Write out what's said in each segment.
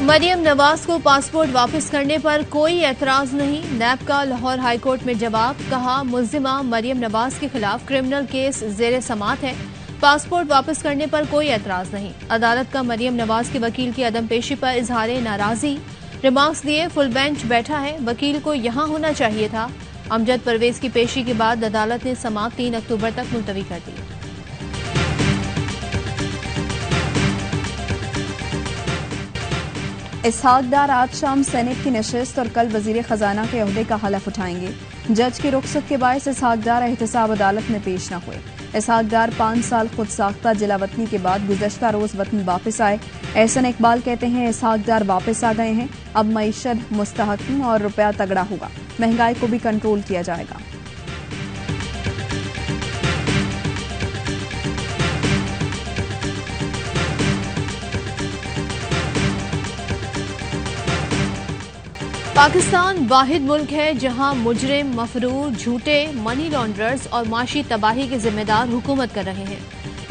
मरियम नवाज को पासपोर्ट वापस करने पर कोई एतराज नहीं। नैब का लाहौर हाईकोर्ट में जवाब, कहा मुल्जिमा मरियम नवाज के खिलाफ क्रिमिनल केस जेर समात है, पासपोर्ट वापस करने पर कोई एतराज नहीं। अदालत का मरियम नवाज के वकील की अदम पेशी पर इजहार नाराजगी, रिमार्क्स दिए फुल बेंच बैठा है, वकील को यहां होना चाहिए था। अमजद परवेज की पेशी के बाद अदालत ने समात 3 अक्टूबर तक मुलतवी कर दी। इसहाक डार आज शाम सेनेट की नशिस्त और कल वजीर खजाना के ओहदे का हलफ उठाएंगे। जज की रुखसत के बायस इसहाक डार एहतसाब अदालत में पेश न हुए। इसहाक डार 5 साल खुद साख्ता जिला वतनी के बाद गुज़श्ता रोज वतन वापस आए। एहसन इकबाल कहते हैं इसहाक डार वापस आ गए हैं, अब मईशत मुस्तहकम और रुपया तगड़ा होगा, महंगाई को भी कंट्रोल किया जाएगा। पाकिस्तान वाहिद मुल्क है जहां मुजरिम, मफरूर, झूठे मनी लॉन्ड्रर्स और माशी तबाही के जिम्मेदार हुकूमत कर रहे हैं।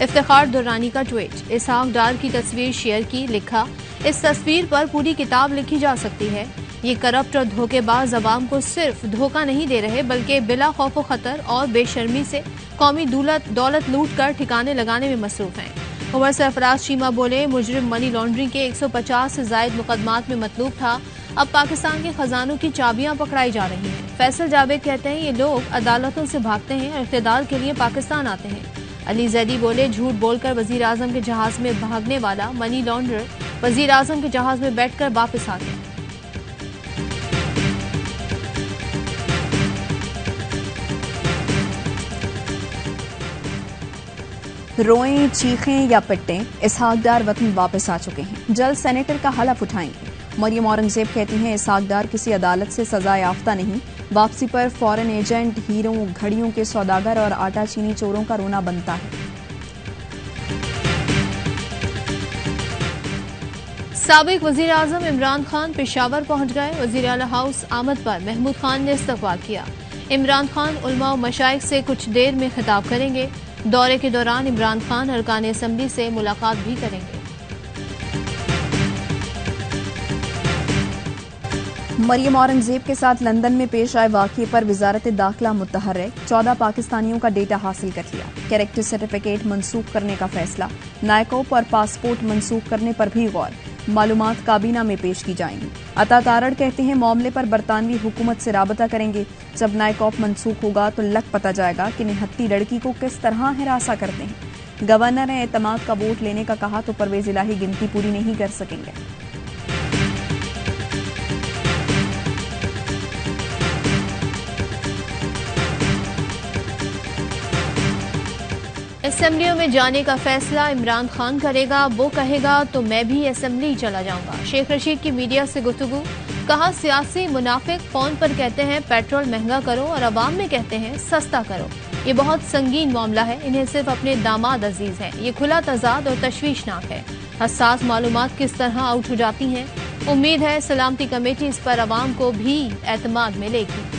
इफ्तिखार दुर्रानी का ट्वीट, इसहाक डार की तस्वीर शेयर की, लिखा इस तस्वीर पर पूरी किताब लिखी जा सकती है। ये करप्ट और धोखेबाज अवाम को सिर्फ धोखा नहीं दे रहे बल्कि बिला खौफ खतर और बेशर्मी से कौमी दौलत लूट कर ठिकाने लगाने में मसरूफ हैं। उमर सरफराज चीमा बोले, मुजरिम मनी लॉन्ड्रिंग के 150 से जायद मुकदमात में मतलूब था, अब पाकिस्तान के खजानों की चाबियां पकड़ाई जा रही हैं। फैसल जावेद कहते हैं ये लोग अदालतों से भागते हैं और इख्तिदार के लिए पाकिस्तान आते हैं। अली जैदी बोले, झूठ बोलकर वजीर आजम के जहाज में भागने वाला मनी लॉन्ड्रर वजीर आजम के जहाज में बैठकर वापस आ गया। रोएं, चीखें या पिटें, इसहाक डार वतन वापस आ चुके हैं, जल्द सेनेटर का हलफ उठाएंगे। मरियम औरंगजेब कहती हैं इसहाक डार किसी अदालत से सजा याफ्ता नहीं, वापसी पर फॉरेन एजेंट, हीरों, घड़ियों के सौदागर और आटा चीनी चोरों का रोना बनता है। साबिक वजीर आजम इमरान खान पेशावर पहुंच गए। वजीर आला हाउस आमद पर महमूद खान ने इस्तकबाल किया। इमरान खान उलमा और मशाइख से कुछ देर में खिताब करेंगे। दौरे के दौरान इमरान खान अरकान असम्बली से मुलाकात भी करेंगे। मरियम औरंगजेब के साथ लंदन में पेश आए वाक़ये पर वजारत दाखिला मुतहर्रिक, 14 पाकिस्तानियों का डेटा हासिल कर लिया। कैरेक्टर सर्टिफिकेट मनसूख करने का फैसला, नायकोप और पासपोर्ट मनसूख करने पर भी गौर, मालूमात काबीना में पेश की जाएंगी। अता तारड़ कहते हैं मामले पर बरतानवी हुकूमत से राबता करेंगे, जब नायकोप मनसूख होगा तो लग पता जाएगा कि निहत्ती लड़की को किस तरह हिरासा करते हैं। गवर्नर ने एतमाद का वोट लेने का कहा तो परवेज इलाही गिनती पूरी नहीं कर सकेंगे। असेंबलियों में जाने का फैसला इमरान खान करेगा, वो कहेगा तो मैं भी असेंबली चला जाऊंगा। शेख रशीद की मीडिया से गुफ्तगू, कहा सियासी मुनाफिक फोन पर कहते हैं पेट्रोल महंगा करो और अवाम में कहते हैं सस्ता करो। ये बहुत संगीन मामला है, इन्हें सिर्फ अपने दामाद अजीज हैं। ये खुला तजाद और तशवीशनाक है। हसास मालूमात किस तरह आउट हो जाती हैं। उम्मीद है सलामती कमेटी इस पर अवाम को भी एतमाद में लेगी।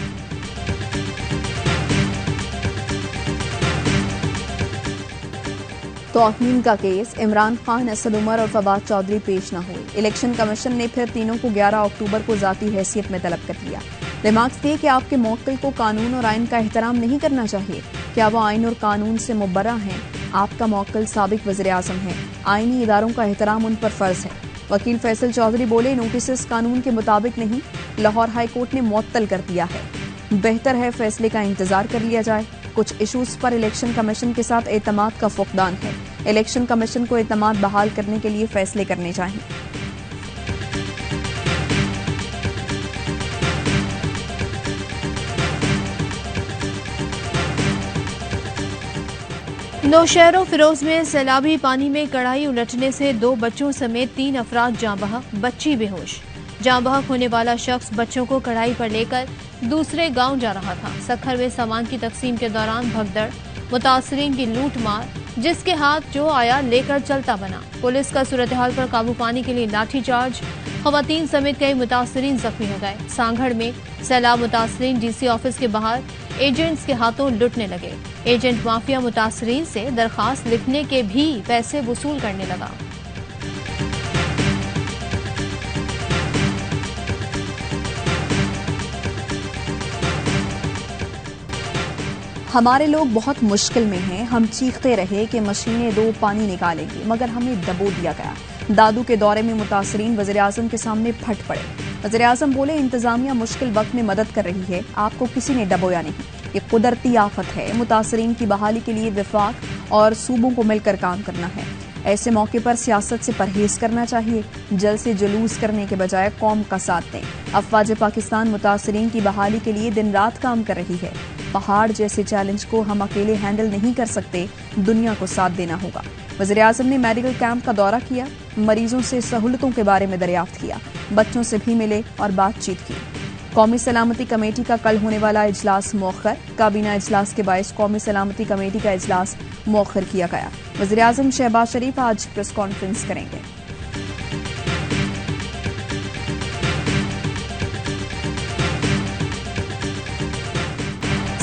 तौहीन का केस, इमरान खान, असद उमर और फवाद चौधरी पेश न हुए। इलेक्शन कमीशन ने फिर तीनों को 11 अक्टूबर को जाती हैसियत में तलब कर लिया। रिमार्क्स दिए कि आपके मौक्किल को कानून और आइन का एहतराम नहीं करना चाहिए। क्या वो आइन और कानून से मुबर्रा हैं? आपका मौक्किल साबिक वज़ीर आज़म है, आइनी इदारों का एहतराम उन पर फर्ज है। वकील फैसल चौधरी बोले, नोटिस कानून के मुताबिक नहीं, लाहौर हाई कोर्ट ने मुअत्तल कर दिया है, बेहतर है फैसले का इंतजार कर लिया जाए। कुछ इशूज पर इलेक्शन कमीशन के साथ एतमाद का फुकदान है। इलेक्शन कमीशन को एतमाद बहाल करने के लिए फैसले करने चाहिए। नौशहर फिरोज में सैलाबी पानी में कढ़ाई उलटने से 2 बच्चों समेत 3 अफराद जाँ बहक, बच्ची बेहोश। जाँ बहक होने वाला शख्स बच्चों को कढ़ाई पर लेकर दूसरे गांव जा रहा था। सखर में सामान की तकसीम के दौरान भगदड़, मुतासरीन की लूट मार, जिसके हाथ जो आया लेकर चलता बना। पुलिस का सूरत हाल पर काबू पाने के लिए लाठीचार्ज, खवातीन समेत कई मुतासरीन जख्मी हो गए। सांगड़ में सैलाब मुतासरीन डीसी ऑफिस के बाहर एजेंट्स के हाथों लुटने लगे। एजेंट माफिया मुतासरीन से दरखास्त लिखने के भी पैसे वसूल करने लगा। हमारे लोग बहुत मुश्किल में हैं। हम चीखते रहे कि मशीनें दो, पानी निकालेंगे, मगर हमें दबो दिया गया। दादू के दौरे में मुतासरीन वज़ीर-ए-आज़म के सामने फट पड़े। वज़ीर-ए-आज़म बोले, इंतजामिया मुश्किल वक्त में मदद कर रही है, आपको किसी ने डबोया नहीं। ये कुदरती आफत है। मुतासरीन की बहाली के लिए वफाक और सूबों को मिलकर काम करना है। ऐसे मौके पर सियासत से परहेज करना चाहिए। जल से जुलूस करने के बजाय कौम का साथ दें। अफवाज पाकिस्तान मुतासरीन की बहाली के लिए दिन रात काम कर रही है। पहाड़ जैसे चैलेंज को हम अकेले हैंडल नहीं कर सकते, दुनिया को साथ देना होगा। वज़ीर-ए-आज़म ने मेडिकल कैंप का दौरा किया, मरीजों से सहूलतों के बारे में दरियाफ्त किया, बच्चों से भी मिले और बातचीत की। कौमी सलामती कमेटी का कल होने वाला इजलास मौखर। काबीना इजलास के बायस कौमी सलामती कमेटी का इजलास मौखर किया गया। वज़ीर-ए-आज़म शहबाज शरीफ आज प्रेस कॉन्फ्रेंस करेंगे।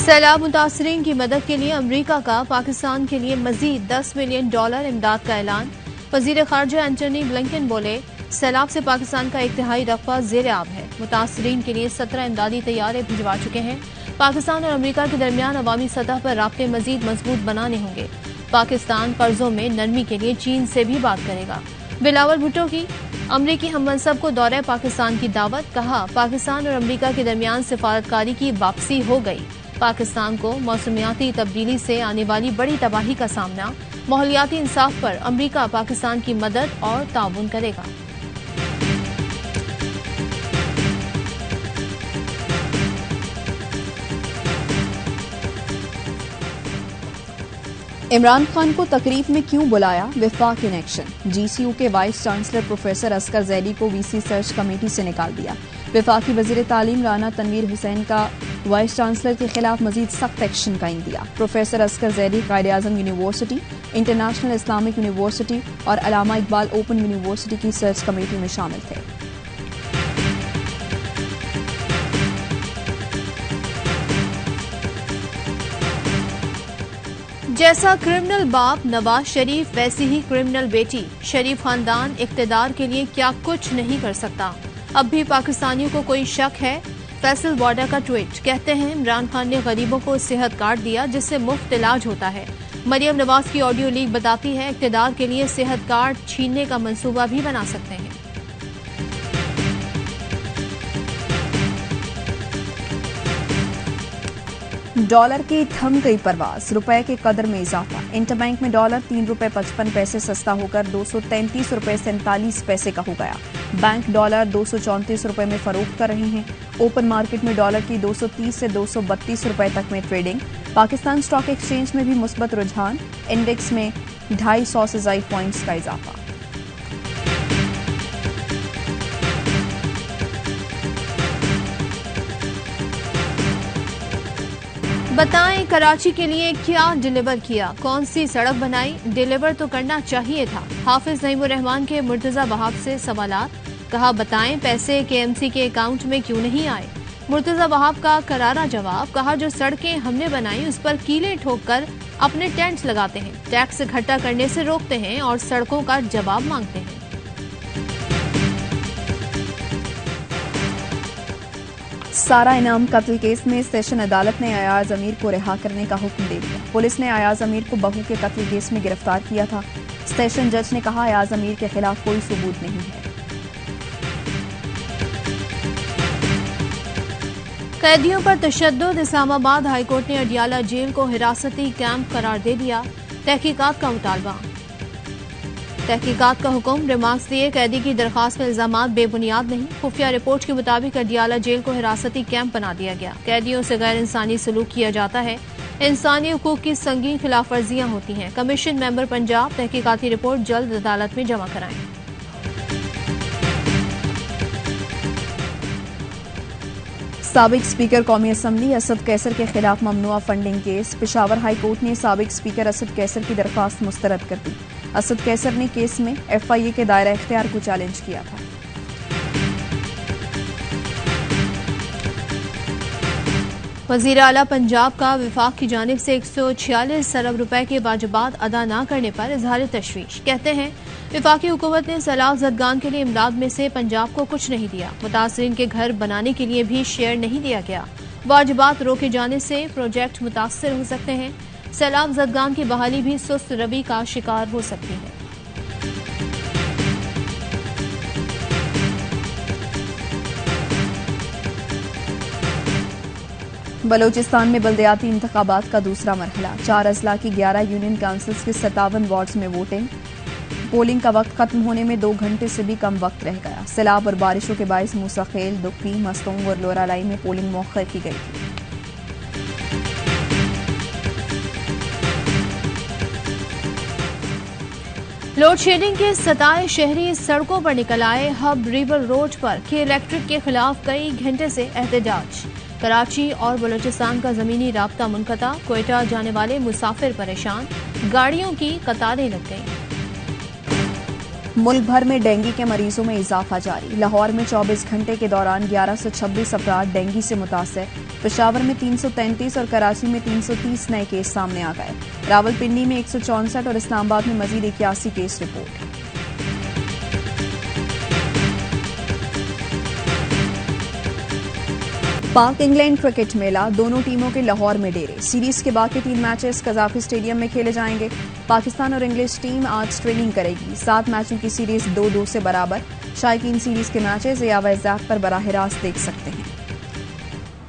सैलाब मुतासरीन की मदद के लिए अमरीका का पाकिस्तान के लिए मजीद $10 मिलियन इमदाद का ऐलान। वजीर खारजा एंटनी ब्लिंकन बोले, सैलाब से पाकिस्तान का 1/3 रकबा ज़ेर आब है। मुतासरीन के लिए 17 इमदादी तैयारे भिजवा चुके हैं। पाकिस्तान और अमरीका के दरमियान अवामी सतह पर राब्ते मजीद मजबूत बनाने होंगे। पाकिस्तान कर्जों में नरमी के लिए चीन से भी बात करेगा। बिलावल भुट्टो की अमरीकी हममनसब को दौरे पाकिस्तान की दावत। कहा, पाकिस्तान और अमरीका के दरमियान सिफारतकारी की वापसी हो गई। पाकिस्तान को मौसमियाती तब्दीली से आने वाली बड़ी तबाही का सामना। माहौलियाती इंसाफ पर अमरीका पाकिस्तान की मदद और ताउन करेगा। इमरान खान को तकरीब में क्यों बुलाया, वफाक इन एक्शन। जीसीयू के vice chancellor professor Asghar Zaidi को वीसी सर्च कमेटी से निकाल दिया। वफाकी वजीर तालीम राना तनवीर हुसैन का वाइस चांसलर के खिलाफ मजीद सख्त एक्शन का इंदिया। Professor Asghar Zaidi Quaid-e-Azam university, international Islamic university और अलामा इकबाल ओपन यूनिवर्सिटी की सर्च कमेटी में शामिल थे। जैसा क्रिमिनल बाप नवाज शरीफ, वैसी ही क्रिमिनल बेटी। शरीफ खानदान इख्तिदार के लिए क्या कुछ नहीं कर सकता। अब भी पाकिस्तानियों को कोई शक है। फैसल बॉर्डर का ट्वीट। कहते हैं, इमरान खान ने गरीबों को सेहत कार्ड दिया जिससे मुफ्त इलाज होता है। मरियम नवाज की ऑडियो लीक बताती है, इख्तिदार के लिए सेहत कार्ड छीनने का मंसूबा भी बना सकते हैं। डॉलर की थम गई परवाज, रुपए के कदर में इजाफा। इंटरबैंक में डॉलर ₹3.55 सस्ता होकर $233.47 का हो गया। बैंक डॉलर ₹234 में फरोख्त कर रहे हैं। ओपन मार्केट में डॉलर की 230 से ₹232 तक में ट्रेडिंग। पाकिस्तान स्टॉक एक्सचेंज में भी मुस्बत रुझान, इंडेक्स में 250 से ज़ायद पॉइंट्स का इजाफा। बताएं, कराची के लिए क्या डिलीवर किया, कौन सी सड़क बनाई, डिलीवर तो करना चाहिए था। हाफिज नईमुर रहमान के मुर्तजा वहाब से सवालात। कहा, बताएं, पैसे केएमसी के अकाउंट में क्यों नहीं आए। मुर्तजा वहाब का करारा जवाब। कहा, जो सड़कें हमने बनाई उस पर कीले ठोककर अपने टेंट लगाते हैं, टैक्स इकट्ठा करने से रोकते हैं और सड़कों का जवाब मांगते हैं। सारा इनाम कत्ल केस में सेशन अदालत ने अयाज अमीर को रिहा करने का हुक्म दे दिया। पुलिस ने अयाज अमीर को बहू के कत्ल केस में गिरफ्तार किया था। सेशन जज ने कहा, अयाज अमीर के खिलाफ कोई सबूत नहीं है। कैदियों पर तशद्दुद। इस्लामाबाद हाईकोर्ट ने अडियाला जेल को हिरासती कैंप करार दे दिया। तहकीकात का मुतालबा। तहकीकात का हुक्म। रिमार्क्स दिए, कैदी की दरखास्त में इल्जामात बेबुनियाद नहीं। खुफिया रिपोर्ट के मुताबिक अडियाला जेल को हिरासती कैंप बना दिया गया। कैदियों से गैर इंसानी सलूक किया जाता है। इंसानी हुकूक की संगीन खिलाफ वर्जियां होती हैं। कमीशन मेंबर पंजाब तहकीकाती रिपोर्ट जल्द अदालत में जमा कराएं। साबिक स्पीकर कौमी असम्बली असद कैसर के खिलाफ ममनुआ funding case. Peshawar high court ने साबिक स्पीकर असद कैसर की दरख्वास्त मुस्तरद कर दी। असद कैसर ने केस में FIA के दायरा इख्तियार को चैलेंज किया था। वजीर आला पंजाब का विफाक की जानिब से 146 अरब रुपए के वाजिबात अदा न करने पर इजहार तशवीश। कहते हैं, विफाकी हुकूमत ने सैलाब ज़दगान के लिए इमदाद में से पंजाब को कुछ नहीं दिया। मुतासरीन के घर बनाने के लिए भी शेयर नहीं दिया गया। वाजिबात रोके जाने से प्रोजेक्ट मुतासर हो सकते हैं। सैलाब ज़दगान की बहाली भी सुस्त रवि का शिकार हो सकती है। बलोचिस्तान में बल्दियाती इंतखाबात का दूसरा मरहला। 4 अजला की 11 यूनियन काउंसिल्स के 57 वार्ड्स में वोटिंग। पोलिंग का वक्त खत्म होने में 2 घंटे से भी कम वक्त रह गया। सैलाब और बारिशों के बायस मूसाखेल, दुक्की, मस्तोंग और लोरालाई में पोलिंग मौखर की गई थी। लोड शेडिंग के सताए शहरी सड़कों पर निकल आए। हब रिवर रोड पर के इलेक्ट्रिक के खिलाफ कई घंटे से एहतजाज। कराची और बलूचिस्तान का जमीनी राब्ता मुनक़ता। क्वेटा जाने वाले मुसाफिर परेशान। गाड़ियों की कतारें लग गईं। मुल्क भर में डेंगू के मरीजों में इजाफा जारी। लाहौर में 24 घंटे के दौरान 1126 अफराद डेंगू से मुतासर। पेशावर में 333 और कराची में 330 नए केस सामने आ गए। रावलपिंडी में 164 और इस्लामाबाद में मजीद 81 केस रिपोर्ट। पाक इंग्लैंड क्रिकेट मेला। दोनों टीमों के लाहौर में डेरे। सीरीज के बाकी 3 मैचेस कजाफी स्टेडियम में खेले जाएंगे। पाकिस्तान और इंग्लिश टीम आज ट्रेनिंग करेगी। 7 मैचों की सीरीज 2-2 से बराबर। शायकीन सीरीज के मैचेस या वैज़ाक पर बराह रास्त देख सकते हैं।